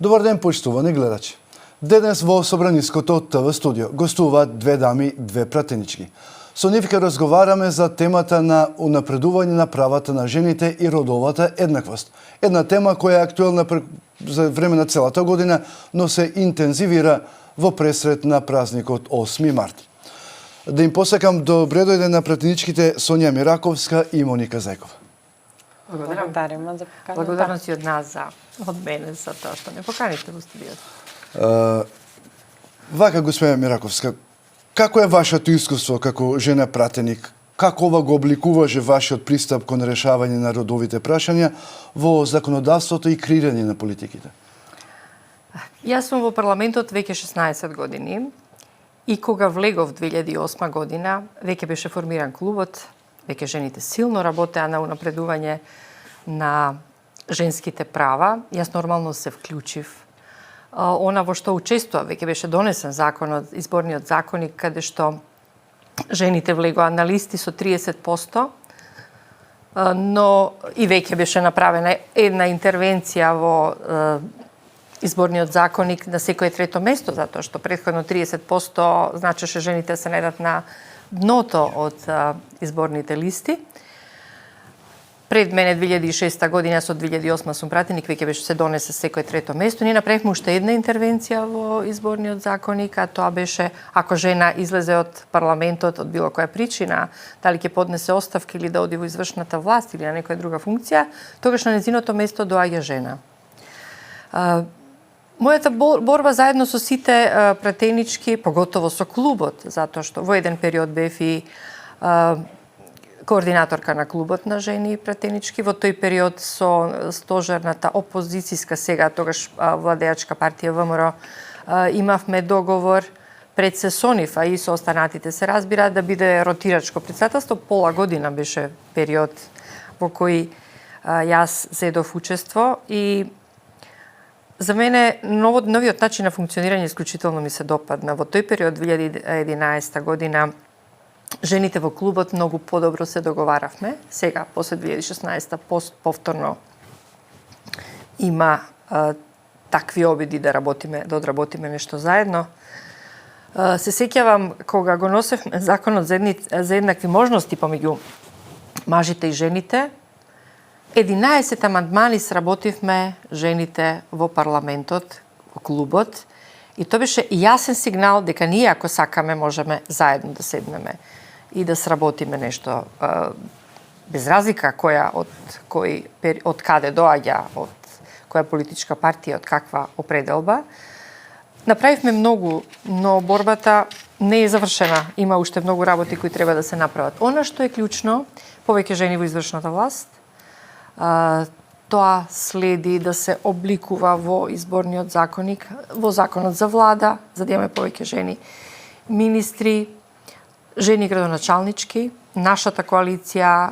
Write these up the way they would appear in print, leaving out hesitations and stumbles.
Добар ден, поштувани гледачи. Денес во Собраниското ТВ студио гостуваат две дами, две пратенички. Со нив ќе разговараме за темата на унапредување на правата на жените и родовата еднаквост. Една тема која е актуелна за време на целата година, но се интензивира во пресред на празникот 8 март. Да им посакам добре дојде на пратеничките Сонја Мираковска и Моника Зајкова. Благодариме за поканата. Благодарности од мене за тоа што ме поканивте во студиото. Вака, господја Мираковска, како е вашето искуство како жена пратеник? Како ова го обликуваше вашиот пристап кон решавање на родовите прашања во законодавството и креирање на политиките? Јас сум во парламентот веќе 16 години и кога влегов 2008 година, веќе беше формиран клубот, веќе жените силно работеа на унапредување на женските права. Јас нормално се вклучив. Она во што учествува, веќе беше донесен законот, изборниот законник, каде што жените влегоа на листи со 30%, но и веќе беше направена една интервенција во изборниот законник на секое трето место, затоа што претходно 30% значеше жените се најдат на дното од изборните листи. Пред мене 2006 година, со 2008 сум пратеник, веќе беше се донесе секое трето место. Ние направивме уште една интервенција во изборниот законник, а тоа беше ако жена излезе од парламентот од било која причина, дали ќе поднесе оставка или да оди во извршната власт или на некоја друга функција, тогаш на нејзиното место доаѓа жена. Мојата борба заедно со сите пратенички, поготово со клубот, затоа што во еден период бев и координаторка на клубот на жени пратенички, во тој период со стожерната опозицијска, сега тогаш владеачка партија ВМРО, имавме договор пред се со нив, а и со останатите се разбира, да биде ротирачко председателство. Пола година беше период во кој јас зедов учество и за мене новиот начин на функционирање исклучително ми се допадна. Во тој период 2011 година жените во клубот многу подобро се договаравме. Сега, после 2016 повторно има такви обиди да одработиме нешто заедно. Се сеќавам кога го носевме законот за еднакви можности помеѓу мажите и жените, 11 амандмани сработивме жените во парламентот, во клубот, и тоа беше јасен сигнал дека ние, ако сакаме, можеме заедно да седнеме и да сработиме нешто без разлика од каде доаѓа, од која политичка партија, од каква определба. Направивме многу, но борбата не е завршена. Има уште многу работи кои треба да се направат. Она што е клучно, повеќе жени во извршната власт, тоа следи да се обликува во изборниот законник, во законот за влада, за да имаме повеќе жени министри, жени градоначалнички. Нашата коалиција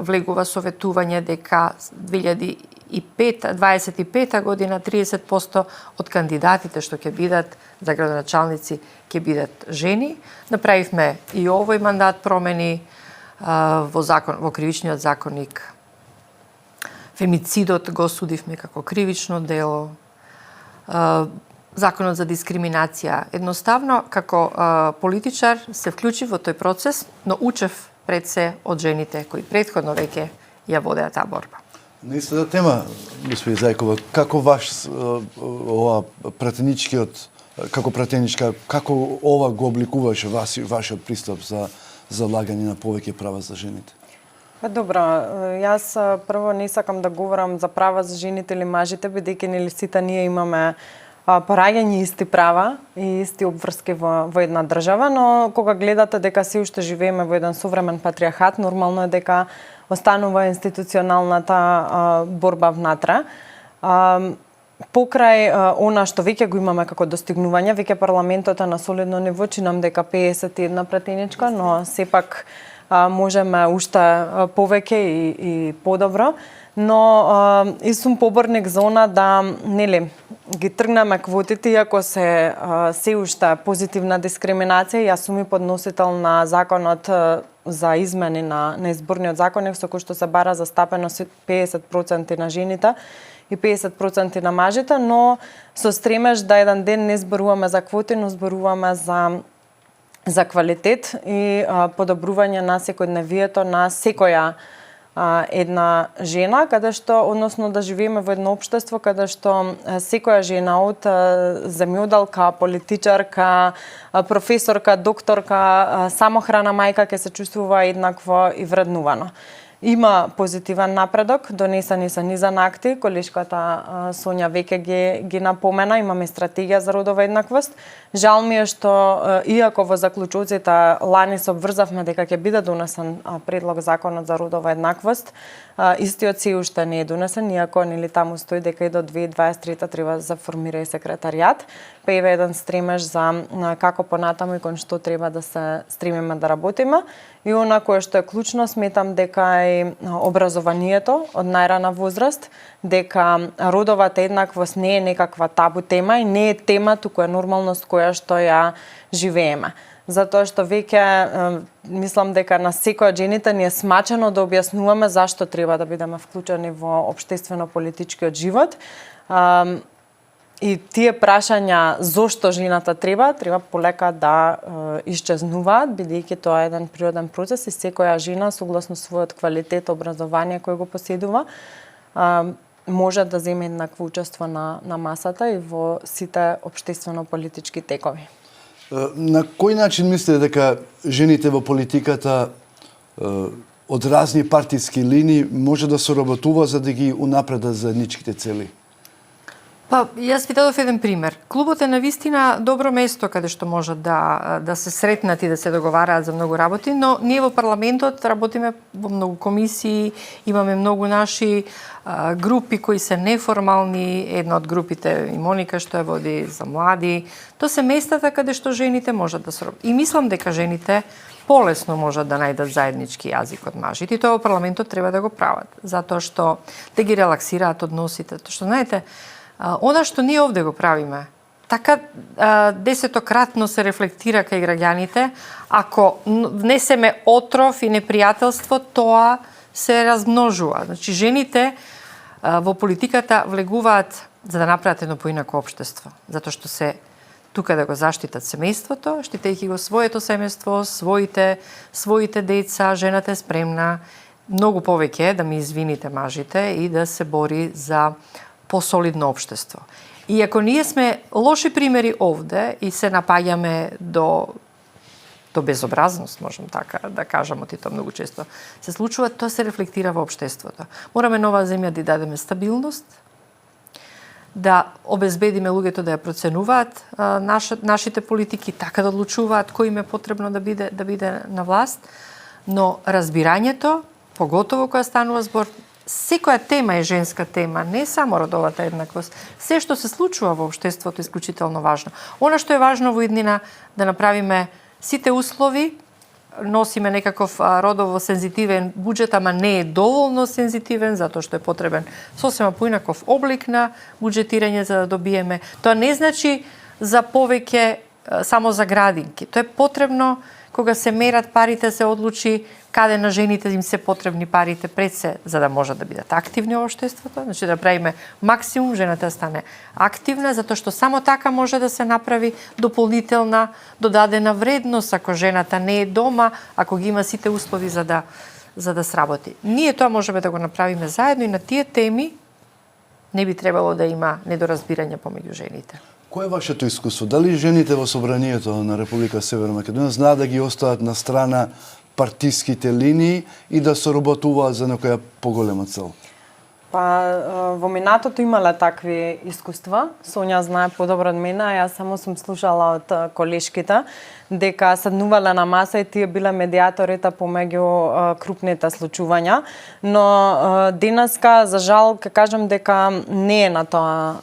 влегува советување дека 2025 година 30% од кандидатите што ќе бидат за градоначалници ќе бидат жени. Направивме и овој мандат промени во кривичниот законник. Фемицидот го осудивме како кривично дело. Законот за дискриминација. Едноставно, како политичар се вклучив во тој процес, но учев пред се од жените кои претходно веќе ја водеа таа борба. Наистина тема, господи Зајкова, како ова пратеничкиот, како пратеничка, како ова го обликуваше вашиот пристап за залагање на повеќе права за жените? Добро, јас прво не сакам да говорам за права за жените или мажите, бидејќи нели сите ние имаме пораѓање исти права и исти обврски во една држава, но кога гледате дека се уште живееме во еден современ патриархат, нормално е дека останува институционалната борба внатре. Покрај она што веќе го имаме како достигнување, веќе парламентот е на солидно ниво, чинам дека 51 пратеничка, но сепак можеме уште повеќе и подобро, но и сум поборник за она да нели ги тргнеме квотите, иако се уште позитивна дискриминација. Јас сум и подносител на законот за измени на изборниот законник, со кој што се бара застапеност 50% на жените и 50% на мажите, но со стремеж да еден ден не зборуваме за квоти, но зборуваме за квалитет и подобрување на секојдневието на секоја една жена, каде што, односно да живееме во едно општество каде што секоја жена од земјоделка, политичарка, професорка, докторка, самохрана мајка ќе се чувствува еднакво и вреднувано. Има позитивен напредок, донесени се низан акти, колешката Сонја веќе ги напомена, имаме стратегија за родова еднаквост. Жал ми е што, иако во заклучоците лани се обврзавме дека ќе биде донесен предлог законот за родова еднаквост, истиот се уште не е донесен, иако нели таму стои дека и до 2023 треба да се формира и секретаријат. Па еве еден стремеж за како понатаму и кон што треба да се стремиме да работиме. И она кое што е клучно, сметам дека е образованието од најрана возраст, дека родовата еднаквост не е некаква табу тема и не е тема, туку е нормалност која што ја живееме. Затоа што веќе мислам дека на секоја жените ни е смачено да објаснуваме зашто треба да бидеме вклучени во општествено-политичкиот живот. И тие прашања зошто жената треба полека да исчезнуваат, бидејќи тоа е еден природен процес и секоја жена, согласно својот квалитет, образование кој го поседува, може да земе еднакво учество на масата и во сите општествено-политички текови. На кој начин мислите дека жените во политиката од разни партиски линии може да соработува за да ги унапредат заедничките цели? Па, јас ви дадов еден пример. Клубот е навистина добро место каде што можат да се сретнат и да се договараат за многу работи, но ние во парламентот работиме во многу комисии, имаме многу наши групи кои се неформални, една од групите и Моника што ја води за млади. Тоа се местата каде што жените можат да се работат. И мислам дека жените полесно можат да најдат заеднички јазик од мажите. И тоа во парламентот треба да го прават, затоа што да ги релаксираат односите. Тоа што знаете, она што ние овде го правиме, така десетократно се рефлектира кај граѓаните, ако внесеме отров и непријателство, тоа се размножува. Значи, жените во политиката влегуваат за да направат едно поинако општество, затоа што се тука да го заштитат семејството, штитејќи го своето семејство, своите деца, жената е спремна многу повеќе да ми извините мажите и да се бори за посолидно општество. И ако ние сме лоши примери овде и се напаѓаме до безобразност, можам така да кажам, и тоа многу често се случува, тоа се рефлектира во општеството. Мораме нова земја да дадеме стабилност, да обезбедиме луѓето да ја проценуваат нашите политики, така да одлучуваат кој им е потребно да биде на власт, но разбирањето, поготово кога станува збор, секоја тема е женска тема, не само родовата еднаквост. Се што се случува во општеството е исклучително важно. Она што е важно во иднина да направиме сите услови, носиме некаков родово сензитивен буџет, ама не е доволно сензитивен, затоа што е потребен сосема поинаков облик на буџетирање за да добиеме. Тоа не значи за повеќе само за градинки. Тоа е потребно кога се мерат парите, се одлучи каде на жените им се потребни парите пред се, за да можат да бидат активни во општеството. Значи да правиме максимум жената да стане активна, затоа што само така може да се направи дополнителна, додадена вредност ако жената не е дома, ако ги има сите услови за да сработи. Ние тоа можеме да го направиме заедно и на тие теми не би требало да има недоразбирање помеѓу жените. Кој е вашето искуство? Дали жените во Собранието на Република Северна Македонија знаат да ги остават на страна партиските линии и да соработуваат за некоја поголема цел? Па, во минатото имале такви искуства. Сонја знае подобро од мене, а јас само сум слушала од колешките дека седнувале на маса и тие биле медиаторите помеѓу крупните случувања. Но денеска, за жал, ке кажам дека не е на тоа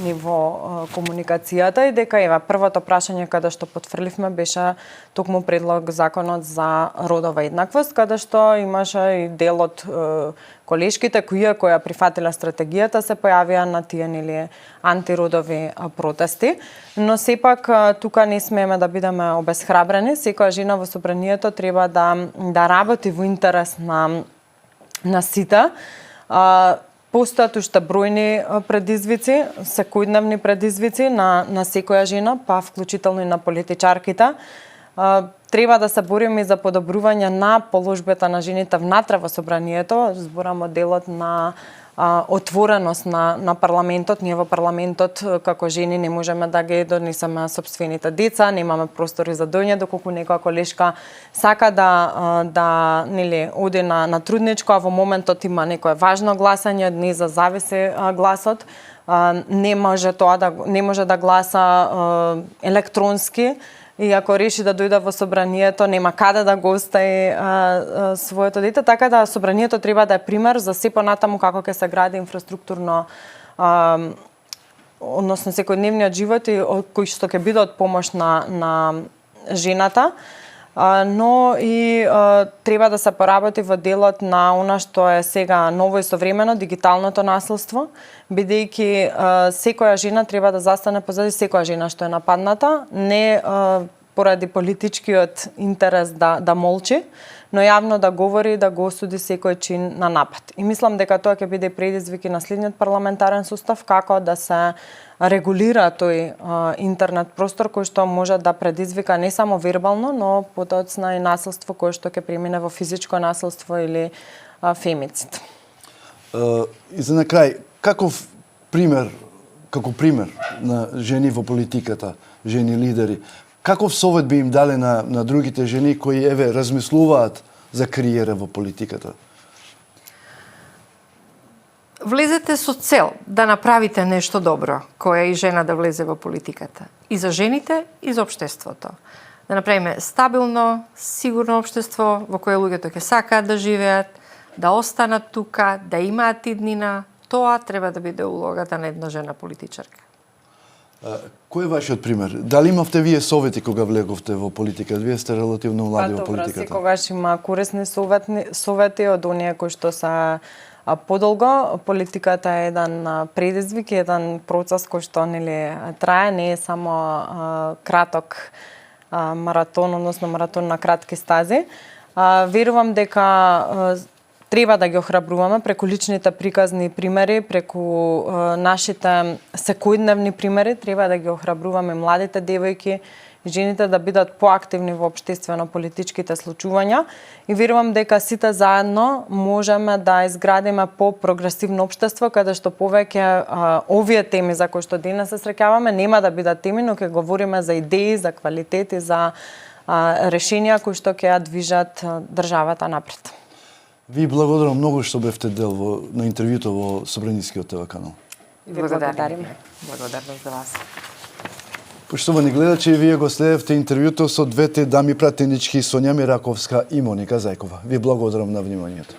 ниво комуникацијата и дека ева првото прашање каде што потфрливме беше токму предлог законот за родова еднаквост, каде што имаше и дел од колешките кои ја прифатиле стратегијата се појавија на тие нели антиродови протести, но сепак тука не смееме да бидеме обесхрабрени. Секоја жена во Собранието треба да работи во интерес на сите. Постојат уште бројни предизвици, секојдневни предизвици на секоја жена, па вклучително и на политичарките. Треба да се бориме за подобрување на положбата на жените внатре во собранието, зборам од делот на отвореност на парламентот. Ние во парламентот како жени не можеме да ги донесеме собствените деца, немаме простори за дојње, доколку некоја колешка сака да нели оди на трудничко, а во моментот има некое важно гласање, од неја зависи гласот. Не може да гласа електронски. И ако реши да дојде во собранието, нема каде да го остави своето дете, така да собранието треба да е пример за се понатаму како ќе се гради инфраструктурно, односно секојдневниот живот и кој што ќе биде од помош на жената, но и треба да се поработи во делот на она што е сега ново и современо, дигиталното насилство, бидејќи секоја жена треба да застане позади секоја жена што е нападната, не поради политичкиот интерес да молчи, но јавно да говори, да го осуди секој чин на напад. И мислам дека тоа ќе биде предизвик и на следниот парламентарен состав, како да се регулира тој интернет простор кој што може да предизвика не само вербално, но потоцна и насилство кое што ќе премине во физичко насилство или фемицид. И за на крај, како пример на жени во политиката, жени лидери, каков совет би им дале на другите жени кои размислуваат за кариера во политиката? Влезете со цел да направите нешто добро, која и жена да влезе во политиката. И за жените, и за општеството. Да направиме стабилно, сигурно општество во кое луѓето ќе сакаат да живеат, да останат тука, да имаат иднина. Тоа треба да биде улогата на една жена политичарка. Кој е вашиот пример? Дали имавте вие совети кога влеговте во политика? Вие сте релативно млади во политиката. Секогаш има корисни совети од оние кои што се подолго. Политиката е еден предизвик, еден процес кој што трае, не е само краток маратон, односно маратон на кратки стази. Верувам дека треба да ги охрабруваме преку личните приказни примери, преку нашите секојдневни примери, треба да ги охрабруваме младите девојки и жените да бидат поактивни во општествено-политичките случувања и верувам дека сите заедно можеме да изградиме по-прогресивно општество каде што повеќе овие теми за кои што денес се среќаваме нема да бидат теми, но ќе говориме за идеи, за квалитети, за решенија кои што ќе ја движат државата напред. Ви благодарам многу што бевте дел на интервјуто во Собранискиот ТВ канал. Благодариме. Благодарност за вас. Поштовани гледачи, вие го следевте интервјуто со двете дами пратенички Сонја Мираковска и Моника Зајкова. Ви благодарам на вниманието.